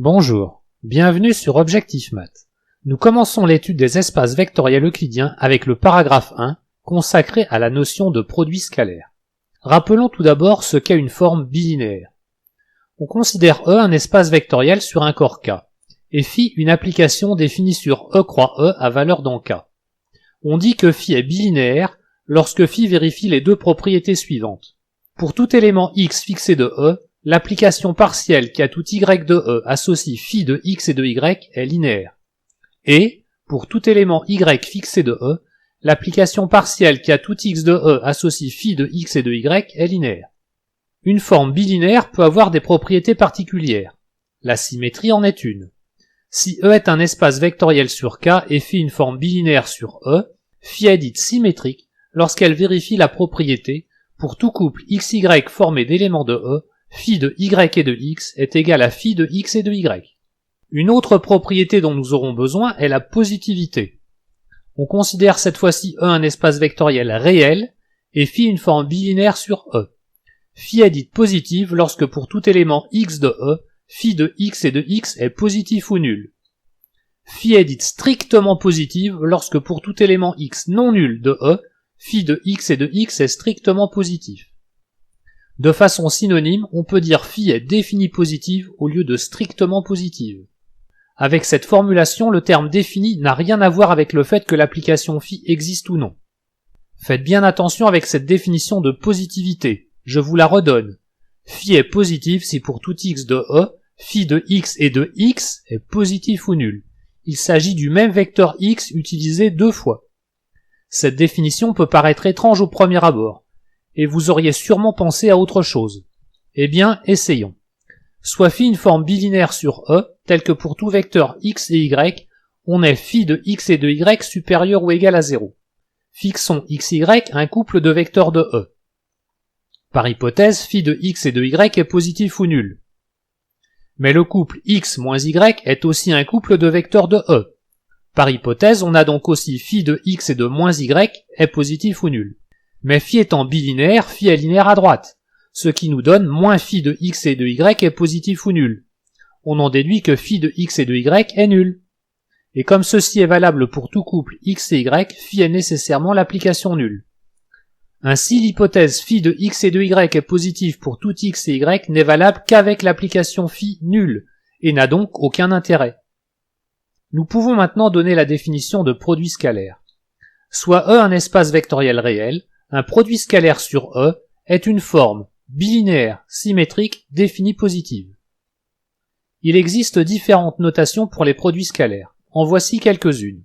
Bonjour, bienvenue sur Objectif Math. Nous commençons l'étude des espaces vectoriels euclidiens avec le paragraphe 1 consacré à la notion de produit scalaire. Rappelons tout d'abord ce qu'est une forme bilinéaire. On considère E un espace vectoriel sur un corps K et phi une application définie sur E croix E à valeur dans K. On dit que phi est bilinéaire lorsque phi vérifie les deux propriétés suivantes. Pour tout élément x fixé de E, l'application partielle qui a tout y de E associe phi de x et de y est linéaire. Et, pour tout élément y fixé de E, l'application partielle qui a tout x de E associe phi de x et de y est linéaire. Une forme bilinéaire peut avoir des propriétés particulières. La symétrie en est une. Si E est un espace vectoriel sur K et phi une forme bilinéaire sur E, phi est dite symétrique lorsqu'elle vérifie la propriété pour tout couple xy formé d'éléments de E, phi de y et de x est égal à phi de x et de y. Une autre propriété dont nous aurons besoin est la positivité. On considère cette fois-ci E un espace vectoriel réel et phi une forme bilinéaire sur E. Phi est dite positive lorsque pour tout élément x de E, phi de x et de x est positif ou nul. Phi est dite strictement positive lorsque pour tout élément x non nul de E, phi de x et de x est strictement positif. De façon synonyme, on peut dire phi est définie positive au lieu de strictement positive. Avec cette formulation, le terme défini n'a rien à voir avec le fait que l'application phi existe ou non. Faites bien attention avec cette définition de positivité, je vous la redonne. Phi est positif si pour tout x de E, phi de x et de x est positif ou nul. Il s'agit du même vecteur x utilisé deux fois. Cette définition peut paraître étrange au premier abord, et vous auriez sûrement pensé à autre chose. Eh bien, essayons. Soit phi une forme bilinéaire sur E, telle que pour tout vecteur x et y, on ait phi de x et de y supérieur ou égal à 0. Fixons xy un couple de vecteurs de E. Par hypothèse, phi de x et de y est positif ou nul. Mais le couple x moins y est aussi un couple de vecteurs de E. Par hypothèse, on a donc aussi phi de x et de moins y est positif ou nul. Mais phi étant bilinéaire, phi est linéaire à droite, ce qui nous donne moins phi de x et de y est positif ou nul. On en déduit que phi de x et de y est nul. Et comme ceci est valable pour tout couple x et y, phi est nécessairement l'application nulle. Ainsi, l'hypothèse phi de x et de y est positive pour tout x et y n'est valable qu'avec l'application phi nulle, et n'a donc aucun intérêt. Nous pouvons maintenant donner la définition de produit scalaire. Soit E un espace vectoriel réel, un produit scalaire sur E est une forme bilinéaire, symétrique, définie positive. Il existe différentes notations pour les produits scalaires. En voici quelques-unes.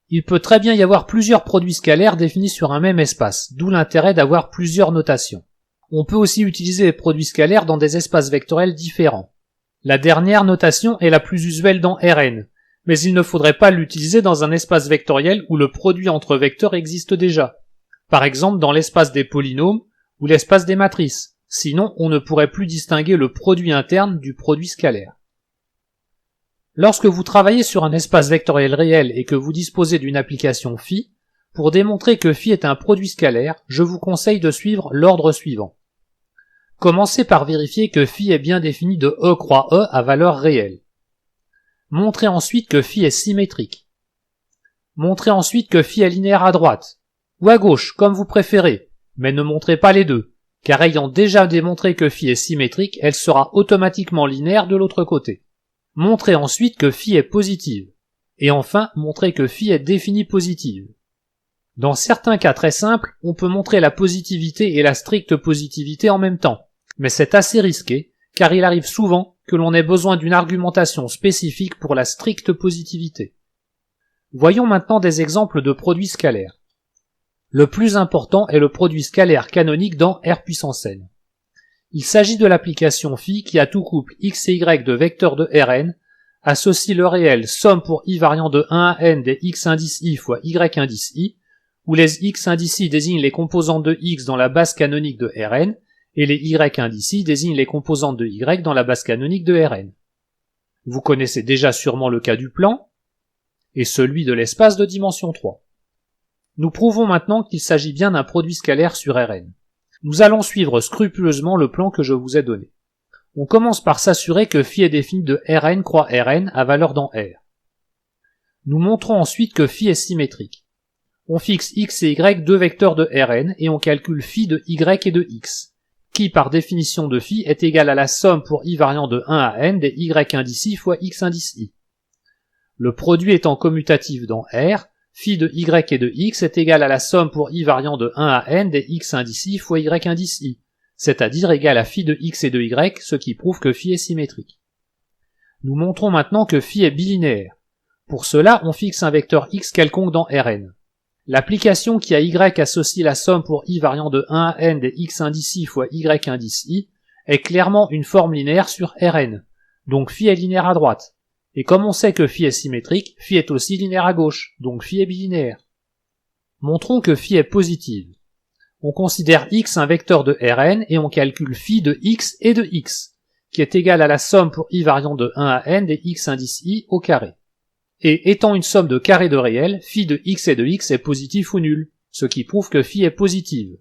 Il peut très bien y avoir plusieurs produits scalaires définis sur un même espace, d'où l'intérêt d'avoir plusieurs notations. On peut aussi utiliser les produits scalaires dans des espaces vectoriels différents. La dernière notation est la plus usuelle dans Rn, mais il ne faudrait pas l'utiliser dans un espace vectoriel où le produit entre vecteurs existe déjà. Par exemple dans l'espace des polynômes ou l'espace des matrices, sinon on ne pourrait plus distinguer le produit interne du produit scalaire. Lorsque vous travaillez sur un espace vectoriel réel et que vous disposez d'une application phi, pour démontrer que phi est un produit scalaire, je vous conseille de suivre l'ordre suivant. Commencez par vérifier que phi est bien défini de E croix E à valeur réelle. Montrez ensuite que phi est symétrique. Montrez ensuite que phi est linéaire à droite, ou à gauche, comme vous préférez, mais ne montrez pas les deux, car ayant déjà démontré que phi est symétrique, elle sera automatiquement linéaire de l'autre côté. Montrez ensuite que phi est positive, et enfin montrez que phi est définie positive. Dans certains cas très simples, on peut montrer la positivité et la stricte positivité en même temps, mais c'est assez risqué, car il arrive souvent que l'on ait besoin d'une argumentation spécifique pour la stricte positivité. Voyons maintenant des exemples de produits scalaires. Le plus important est le produit scalaire canonique dans R puissance n. Il s'agit de l'application phi qui a tout couple x et y de vecteurs de Rn, associe le réel somme pour i variant de 1 à n des x indice i fois y indice i, où les x indice i désignent les composantes de x dans la base canonique de Rn, et les y indice i désignent les composantes de y dans la base canonique de Rn. Vous connaissez déjà sûrement le cas du plan, et celui de l'espace de dimension 3. Nous prouvons maintenant qu'il s'agit bien d'un produit scalaire sur Rn. Nous allons suivre scrupuleusement le plan que je vous ai donné. On commence par s'assurer que phi est défini de Rn croix Rn à valeur dans R. Nous montrons ensuite que phi est symétrique. On fixe x et y deux vecteurs de Rn et on calcule phi de y et de x, qui par définition de phi est égal à la somme pour i variant de 1 à n des y indice i fois x indice i. Le produit étant commutatif dans R, phi de y et de x est égal à la somme pour i variant de 1 à n des x indice i fois y indice i, c'est-à-dire égal à phi de x et de y, ce qui prouve que phi est symétrique. Nous montrons maintenant que phi est bilinéaire. Pour cela, on fixe un vecteur x quelconque dans Rn. L'application qui à y associe la somme pour i variant de 1 à n des x indice i fois y indice i est clairement une forme linéaire sur Rn, donc phi est linéaire à droite. Et comme on sait que phi est symétrique, phi est aussi linéaire à gauche, donc phi est bilinéaire. Montrons que phi est positive. On considère x un vecteur de Rn et on calcule phi de x et de x, qui est égal à la somme pour i variant de 1 à n des x indice i au carré. Et étant une somme de carrés de réels, phi de x et de x est positif ou nul, ce qui prouve que phi est positive.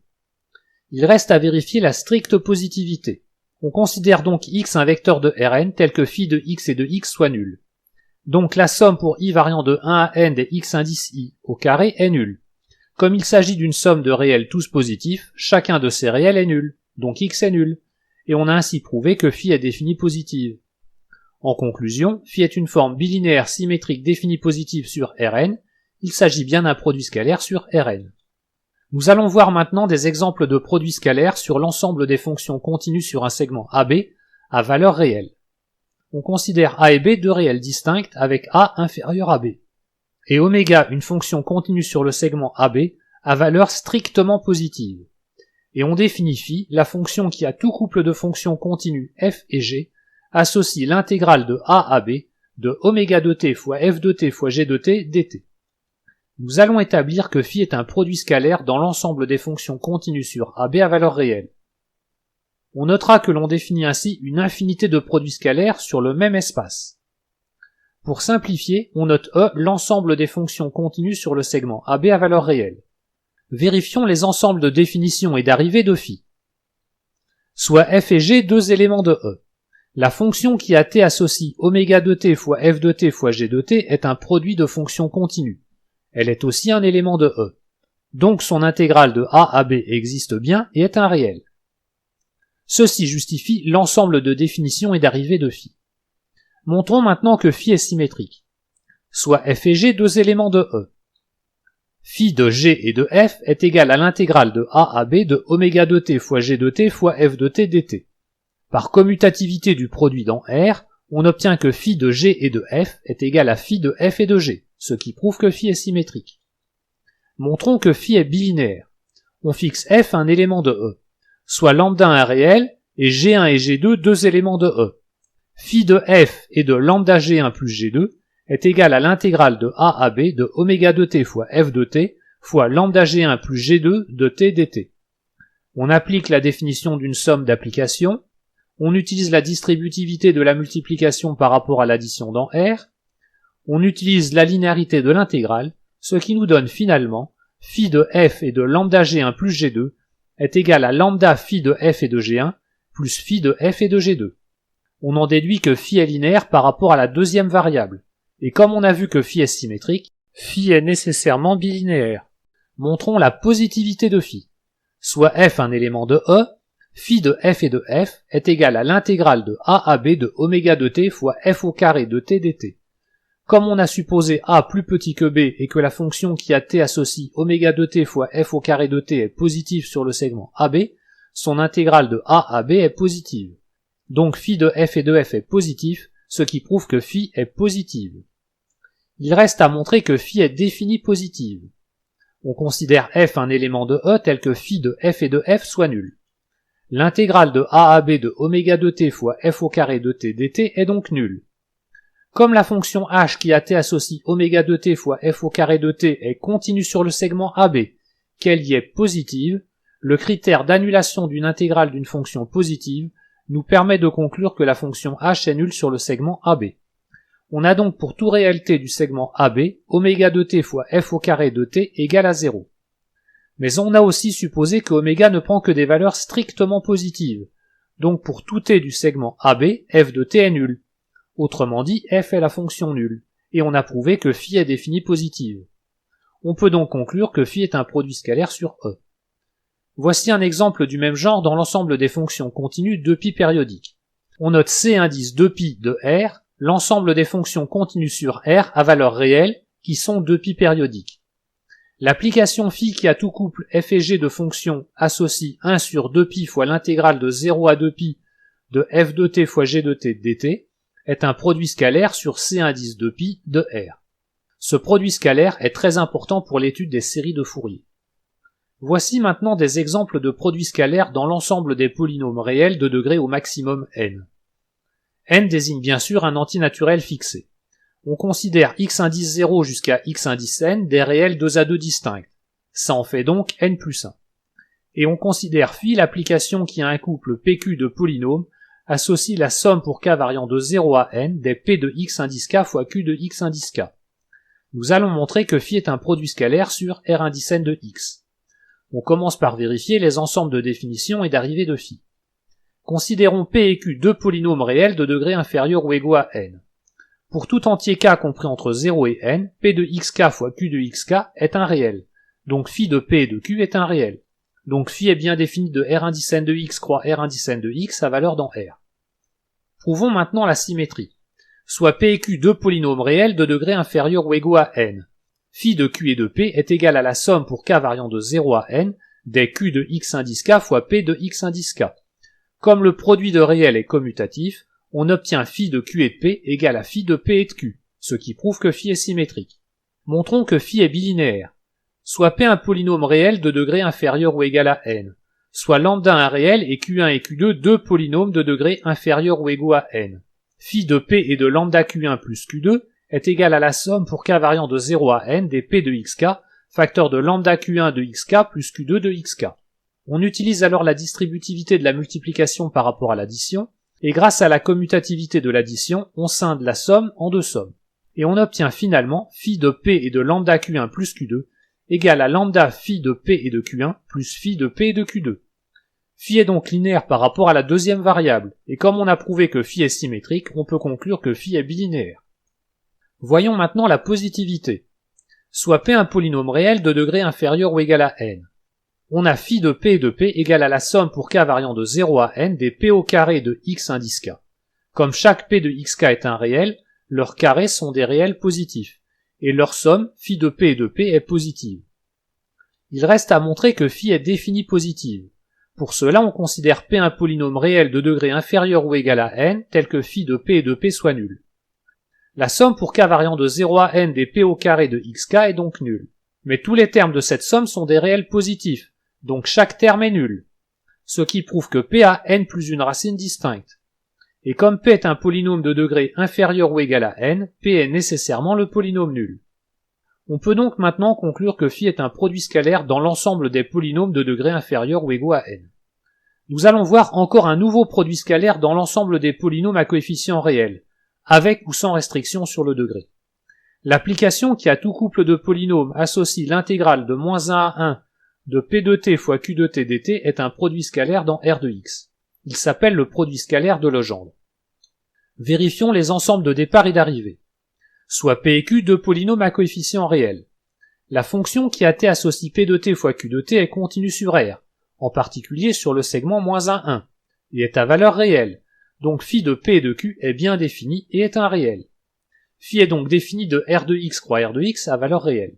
Il reste à vérifier la stricte positivité. On considère donc x un vecteur de Rn tel que phi de x et de x soit nul. Donc la somme pour i variant de 1 à n des x indice i au carré est nulle. Comme il s'agit d'une somme de réels tous positifs, chacun de ces réels est nul, donc x est nul, et on a ainsi prouvé que phi est définie positive. En conclusion, phi est une forme bilinéaire symétrique définie positive sur Rn, il s'agit bien d'un produit scalaire sur Rn. Nous allons voir maintenant des exemples de produits scalaires sur l'ensemble des fonctions continues sur un segment AB à valeur réelle. On considère A et B deux réels distincts avec A inférieur à B. Et oméga une fonction continue sur le segment AB à valeur strictement positive. Et on définit phi, la fonction qui a tout couple de fonctions continues f et g, associe l'intégrale de A à B de oméga de t fois f de t fois g de t dt. Nous allons établir que phi est un produit scalaire dans l'ensemble des fonctions continues sur AB à valeur réelle. On notera que l'on définit ainsi une infinité de produits scalaires sur le même espace. Pour simplifier, on note E l'ensemble des fonctions continues sur le segment AB à valeur réelle. Vérifions les ensembles de définition et d'arrivée de phi. Soit f et g deux éléments de E. La fonction qui à t associe oméga de t fois f de t fois g de t est un produit de fonctions continues. Elle est aussi un élément de E. Donc son intégrale de a à b existe bien et est un réel. Ceci justifie l'ensemble de définition et d'arrivée de phi. Montrons maintenant que phi est symétrique. Soit f et g deux éléments de E. Phi de g et de f est égal à l'intégrale de a à b de oméga de t fois g de t fois f de t dt. Par commutativité du produit dans R, on obtient que phi de g et de f est égal à phi de f et de g, ce qui prouve que phi est symétrique. Montrons que phi est bilinéaire. On fixe f un élément de E, soit lambda un réel et g1 et g2 deux éléments de E. Phi de f et de lambda g1 plus g2 est égal à l'intégrale de a à b de oméga de t fois f de t fois lambda g1 plus g2 de t dt. On applique la définition d'une somme d'application. On utilise la distributivité de la multiplication par rapport à l'addition dans R. On utilise la linéarité de l'intégrale, ce qui nous donne finalement phi de f et de lambda g1 plus g2 est égal à lambda phi de f et de g1 plus phi de f et de g2. On en déduit que phi est linéaire par rapport à la deuxième variable. Et comme on a vu que phi est symétrique, phi est nécessairement bilinéaire. Montrons la positivité de phi. Soit f un élément de E, phi de f et de f est égal à l'intégrale de a à b de oméga de t fois f au carré de t dt. Comme on a supposé a plus petit que b et que la fonction qui a t associe oméga de t fois f au carré de t est positive sur le segment AB, son intégrale de a à b est positive. Donc phi de f et de f est positif, ce qui prouve que phi est positive. Il reste à montrer que phi est définie positive. On considère f un élément de E tel que phi de f et de f soit nul. L'intégrale de a à b de oméga de t fois f au carré de t dt est donc nulle. Comme la fonction h qui à t associe oméga de t fois f au carré de t est continue sur le segment AB, qu'elle y est positive, le critère d'annulation d'une intégrale d'une fonction positive nous permet de conclure que la fonction h est nulle sur le segment AB. On a donc pour tout réel t du segment AB, oméga de t fois f au carré de t égale à 0. Mais on a aussi supposé que oméga ne prend que des valeurs strictement positives, Donc pour tout t du segment AB, f de t est nul. Autrement dit, f est la fonction nulle, et on a prouvé que phi est définie positive. On peut donc conclure que phi est un produit scalaire sur E. Voici un exemple du même genre dans l'ensemble des fonctions continues 2π périodiques. On note C indice 2π de R, l'ensemble des fonctions continues sur R à valeur réelle, qui sont 2π périodiques. L'application phi qui a tout couple f et g de fonctions associe 1 sur 2π fois l'intégrale de 0 à 2π de f de t fois g de t dt est un produit scalaire sur C indice 2π de R. Ce produit scalaire est très important pour l'étude des séries de Fourier. Voici maintenant des exemples de produits scalaires dans l'ensemble des polynômes réels de degré au maximum n. N désigne bien sûr un antinaturel fixé. On considère x indice 0 jusqu'à x indice n des réels 2 à 2 distincts. Ça en fait donc n plus 1. Et on considère phi l'application qui a un couple pq de polynômes associe la somme pour k variant de 0 à n des p de x indice k fois q de x indice k. Nous allons montrer que phi est un produit scalaire sur R indice n de x. On commence par vérifier les ensembles de définition et d'arrivée de phi. Considérons P et Q deux polynômes réels de degré inférieur ou égaux à n. Pour tout entier k compris entre 0 et n, P de xk fois Q de xk est un réel. Donc phi de P et de Q est un réel. Donc phi est bien défini de R indice n de x croix R indice n de x à valeur dans R. Prouvons maintenant la symétrie. Soit P et Q deux polynômes réels de degré inférieur ou égaux à n. Phi de Q et de P est égal à la somme pour k variant de 0 à n des Q de x indice k fois P de x indice k. Comme le produit de réels est commutatif, on obtient phi de Q et de P égale à phi de P et de Q, ce qui prouve que phi est symétrique. Montrons que phi est bilinéaire. Soit P un polynôme réel de degré inférieur ou égal à n, soit lambda un réel et Q1 et Q2 deux polynômes de degré inférieur ou égaux à n. Phi de P et de lambda Q1 plus Q2 est égal à la somme pour k variant de 0 à n des P de xk, facteur de lambda Q1 de xk plus Q2 de xk. On utilise alors la distributivité de la multiplication par rapport à l'addition, et grâce à la commutativité de l'addition, on scinde la somme en deux sommes. Et on obtient finalement phi de P et de lambda Q1 plus Q2 égale à lambda phi de P et de Q1 plus phi de P et de Q2. Phi est donc linéaire par rapport à la deuxième variable, et comme on a prouvé que phi est symétrique, on peut conclure que phi est bilinéaire. Voyons maintenant la positivité. Soit P un polynôme réel de degré inférieur ou égal à n. On a phi de P et de P égale à la somme pour k variant de 0 à n des P au carré de x indice k. Comme chaque P de xk est un réel, leurs carrés sont des réels positifs, et leur somme, phi de P et de P, est positive. Il reste à montrer que phi est définie positive. Pour cela, on considère P un polynôme réel de degré inférieur ou égal à n, tel que phi de P et de P soit nul. La somme pour k variant de 0 à n des P au carré de xk est donc nulle. Mais tous les termes de cette somme sont des réels positifs, donc chaque terme est nul. Ce qui prouve que P a n plus une racine distincte. Et comme P est un polynôme de degré inférieur ou égal à n, P est nécessairement le polynôme nul. On peut donc maintenant conclure que phi est un produit scalaire dans l'ensemble des polynômes de degré inférieur ou égaux à n. Nous allons voir encore un nouveau produit scalaire dans l'ensemble des polynômes à coefficients réels, avec ou sans restriction sur le degré. L'application qui a tout couple de polynômes associe l'intégrale de -1 à 1 de P de t fois Q de t dt est un produit scalaire dans R de x. Il s'appelle le produit scalaire de Legendre. Vérifions les ensembles de départ et d'arrivée. Soit P et Q deux polynômes à coefficients réels. La fonction qui a t associe P de t fois Q de t est continue sur R, en particulier sur le segment -1, 1, et est à valeur réelle, donc phi de P et de Q est bien défini et est un réel. Phi est donc défini de R de x croix R de x à valeur réelle.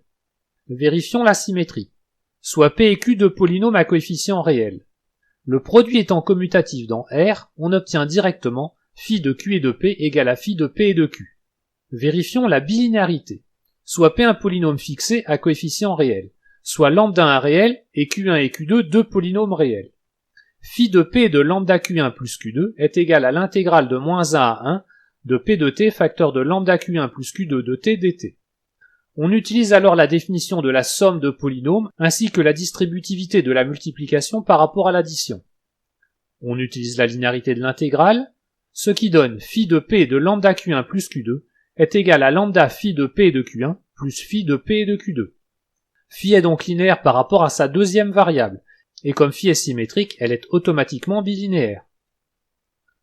Vérifions la symétrie. Soit P et Q deux polynômes à coefficients réels. Le produit étant commutatif dans R, on obtient directement phi de Q et de P égale à phi de P et de Q. Vérifions la bilinéarité. Soit P un polynôme fixé à coefficients réels, soit lambda un réel et Q1 et Q2 deux polynômes réels. Phi de P de lambda Q1 plus Q2 est égal à l'intégrale de -1 à 1 de P de t facteur de lambda Q1 plus Q2 de t dt. On utilise alors la définition de la somme de polynômes ainsi que la distributivité de la multiplication par rapport à l'addition. On utilise la linéarité de l'intégrale, ce qui donne phi de P de lambda Q1 plus Q2 est égal à lambda phi de P de Q1 plus phi de P de Q2. Phi est donc linéaire par rapport à sa deuxième variable, et comme phi est symétrique, elle est automatiquement bilinéaire.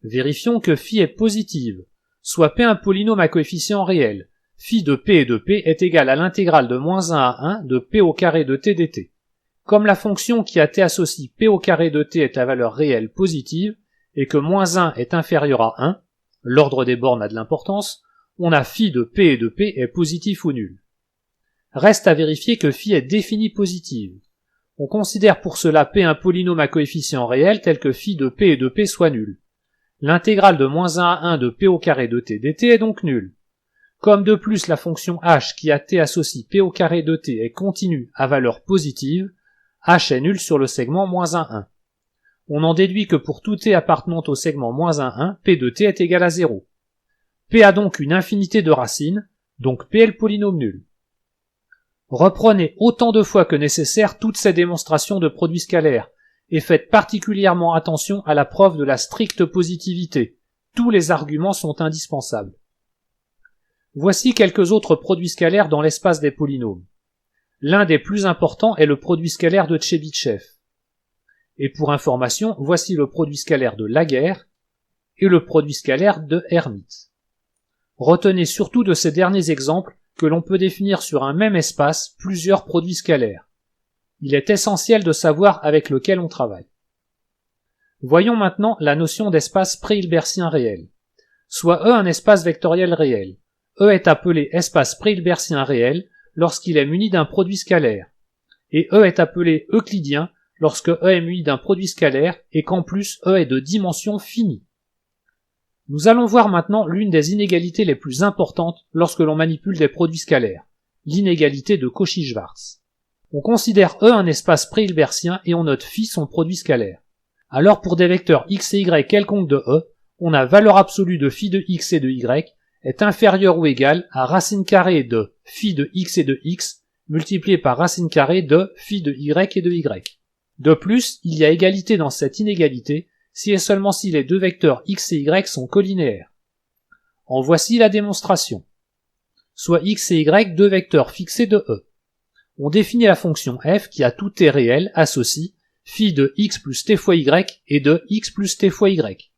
Vérifions que phi est positive, soit P un polynôme à coefficient réel. Phi de P et de P est égal à l'intégrale de -1 à 1 de P au carré de T dt. Comme la fonction qui à T associe P au carré de T est à valeur réelle positive, et que -1 est inférieur à 1, l'ordre des bornes a de l'importance, on a phi de P et de P est positif ou nul. Reste à vérifier que phi est définie positive. On considère pour cela P un polynôme à coefficient réel tel que phi de P et de P soit nul. L'intégrale de -1 à 1 de P au carré de T dt est donc nulle. Comme de plus la fonction h qui à T associe P au carré de T est continue à valeur positive, h est nul sur le segment -1, 1. On en déduit que pour tout T appartenant au segment -1, 1, P de T est égal à 0. P a donc une infinité de racines, donc P est le polynôme nul. Reprenez autant de fois que nécessaire toutes ces démonstrations de produits scalaires, et faites particulièrement attention à la preuve de la stricte positivité. Tous les arguments sont indispensables. Voici quelques autres produits scalaires dans l'espace des polynômes. L'un des plus importants est le produit scalaire de Tchebychev. Et pour information, voici le produit scalaire de Laguerre et le produit scalaire de Hermite. Retenez surtout de ces derniers exemples que l'on peut définir sur un même espace plusieurs produits scalaires. Il est essentiel de savoir avec lequel on travaille. Voyons maintenant la notion d'espace pré-hilbertien réel. Soit E un espace vectoriel réel. E est appelé espace pré-hilbertien réel lorsqu'il est muni d'un produit scalaire, et E est appelé euclidien lorsque E est muni d'un produit scalaire et qu'en plus E est de dimension finie. Nous allons voir maintenant l'une des inégalités les plus importantes lorsque l'on manipule des produits scalaires, l'inégalité de Cauchy-Schwarz. On considère E un espace pré-hilbertien et on note phi son produit scalaire. Alors pour des vecteurs x et y quelconques de E, on a valeur absolue de phi de x et de y est inférieur ou égal à racine carrée de phi de x et de x multiplié par racine carrée de phi de y et de y. De plus, il y a égalité dans cette inégalité si et seulement si les deux vecteurs x et y sont colinéaires. En voici la démonstration. Soit x et y deux vecteurs fixés de E. On définit la fonction f qui a tout t réel associe phi de x plus t fois y et de x plus t fois y.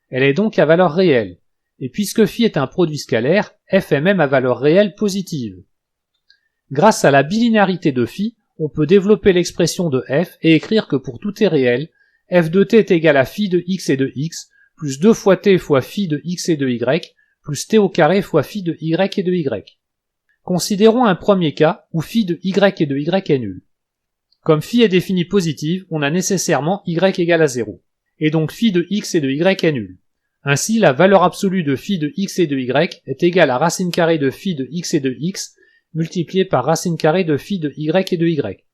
Elle est donc à valeur réelle, et puisque phi est un produit scalaire, f est même à valeur réelle positive. Grâce à la bilinéarité de phi, on peut développer l'expression de f et écrire que pour tout t réel, f de t est égal à phi de x et de x, plus 2 fois t fois phi de x et de y, plus t au carré fois phi de y et de y. Considérons un premier cas où phi de y et de y est nul. Comme phi est définie positive, on a nécessairement y égale à 0, et donc phi de x et de y est nul. Ainsi, la valeur absolue de phi de x et de y est égale à racine carrée de phi de x et de x, multiplié par racine carrée de phi de y et de y.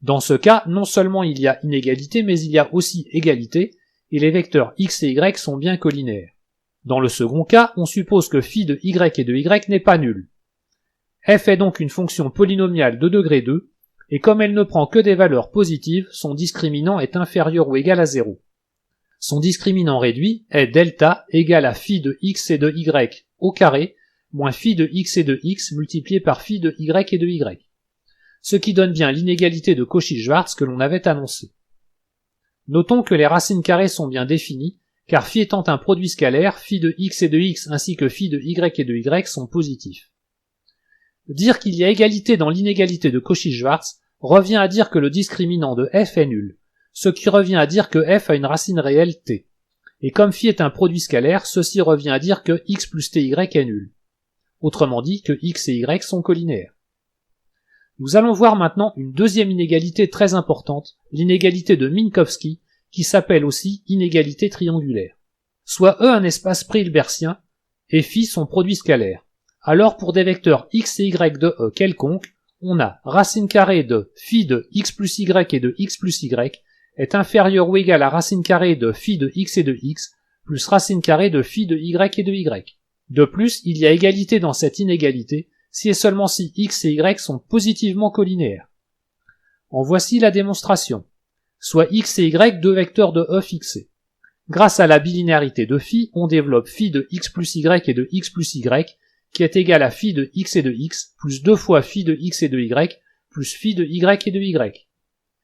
Dans ce cas, non seulement il y a inégalité, mais il y a aussi égalité, et les vecteurs x et y sont bien colinéaires. Dans le second cas, on suppose que phi de y et de y n'est pas nul. F est donc une fonction polynomiale de degré 2, et comme elle ne prend que des valeurs positives, son discriminant est inférieur ou égal à 0. Son discriminant réduit est delta égal à phi de x et de y au carré, moins phi de x et de x multiplié par phi de y et de y. Ce qui donne bien l'inégalité de Cauchy-Schwarz que l'on avait annoncée. Notons que les racines carrées sont bien définies, car phi étant un produit scalaire, phi de x et de x ainsi que phi de y et de y sont positifs. Dire qu'il y a égalité dans l'inégalité de Cauchy-Schwarz revient à dire que le discriminant de f est nul, ce qui revient à dire que f a une racine réelle t. Et comme phi est un produit scalaire, ceci revient à dire que x plus ty est nul. Autrement dit que x et y sont colinéaires. Nous allons voir maintenant une deuxième inégalité très importante, l'inégalité de Minkowski, qui s'appelle aussi inégalité triangulaire. Soit E un espace pré-hilbertien, et phi son produit scalaire. Alors pour des vecteurs x et y de E quelconques, on a racine carrée de phi de x plus y et de x plus y est inférieur ou égal à racine carrée de phi de x et de x, plus racine carrée de phi de y et de y. De plus, il y a égalité dans cette inégalité, si et seulement si x et y sont positivement colinéaires. En voici la démonstration. Soit x et y deux vecteurs de E fixés. Grâce à la bilinéarité de phi, on développe phi de x plus y et de x plus y, qui est égal à phi de x et de x, plus 2 fois phi de x et de y, plus phi de y et de y.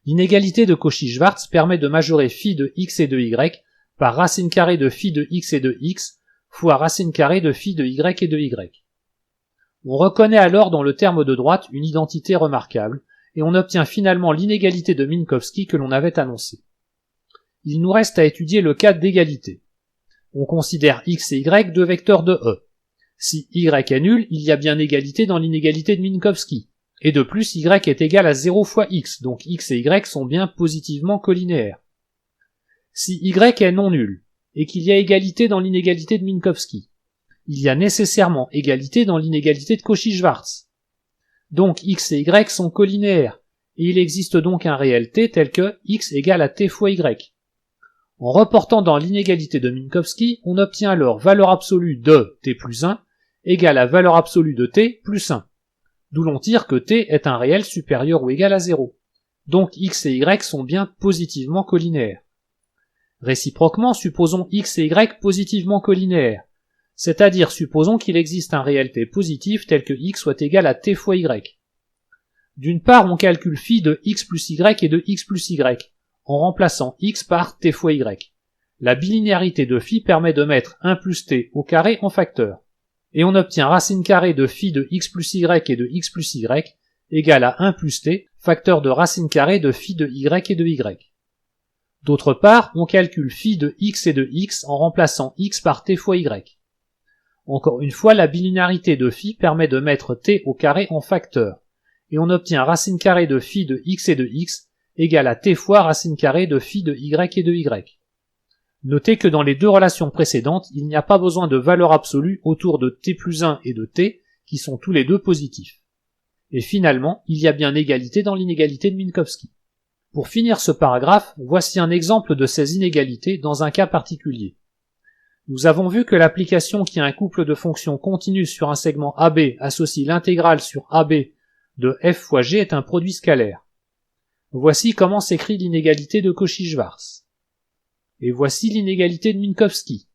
L'inégalité de Cauchy-Schwarz permet de majorer phi de x et de y par racine carrée de phi de x et de x fois racine carrée de phi de y et de y. On reconnaît alors dans le terme de droite une identité remarquable, et on obtient finalement l'inégalité de Minkowski que l'on avait annoncée. Il nous reste à étudier le cas d'égalité. On considère x et y deux vecteurs de E. Si y est nul, il y a bien égalité dans l'inégalité de Minkowski. Et de plus, y est égal à 0 fois x, donc x et y sont bien positivement colinéaires. Si y est non nul, et qu'il y a égalité dans l'inégalité de Minkowski, il y a nécessairement égalité dans l'inégalité de Cauchy-Schwarz. Donc x et y sont colinéaires, et il existe donc un réel t tel que x égale à t fois y. En reportant dans l'inégalité de Minkowski, on obtient alors valeur absolue de t plus 1 égale à valeur absolue de t plus 1. D'où l'on tire que t est un réel supérieur ou égal à 0. Donc x et y sont bien positivement colinéaires. Réciproquement, supposons x et y positivement colinéaires, c'est-à-dire supposons qu'il existe un réel t positif tel que x soit égal à t fois y. D'une part, on calcule phi de x plus y et de x plus y, en remplaçant x par t fois y. La bilinéarité de phi permet de mettre 1 plus t au carré en facteur, et on obtient racine carrée de phi de x plus y et de x plus y égale à 1 plus t, facteur de racine carrée de phi de y et de y. D'autre part, on calcule phi de x et de x en remplaçant x par t fois y. Encore une fois, la bilinéarité de phi permet de mettre t au carré en facteur, et on obtient racine carrée de phi de x et de x égale à t fois racine carrée de phi de y et de y. Notez que dans les deux relations précédentes, il n'y a pas besoin de valeur absolue autour de t plus 1 et de t, qui sont tous les deux positifs. Et finalement, il y a bien égalité dans l'inégalité de Minkowski. Pour finir ce paragraphe, voici un exemple de ces inégalités dans un cas particulier. Nous avons vu que l'application qui a un couple de fonctions continues sur un segment AB associe l'intégrale sur AB de f fois g est un produit scalaire. Voici comment s'écrit l'inégalité de Cauchy-Schwarz. Et voici l'inégalité de Minkowski.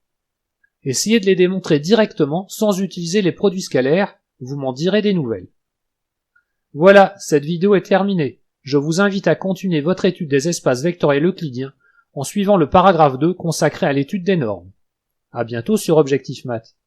Essayez de les démontrer directement sans utiliser les produits scalaires, vous m'en direz des nouvelles. Voilà, cette vidéo est terminée. Je vous invite à continuer votre étude des espaces vectoriels euclidiens en suivant le paragraphe 2 consacré à l'étude des normes. À bientôt sur Objectif Math.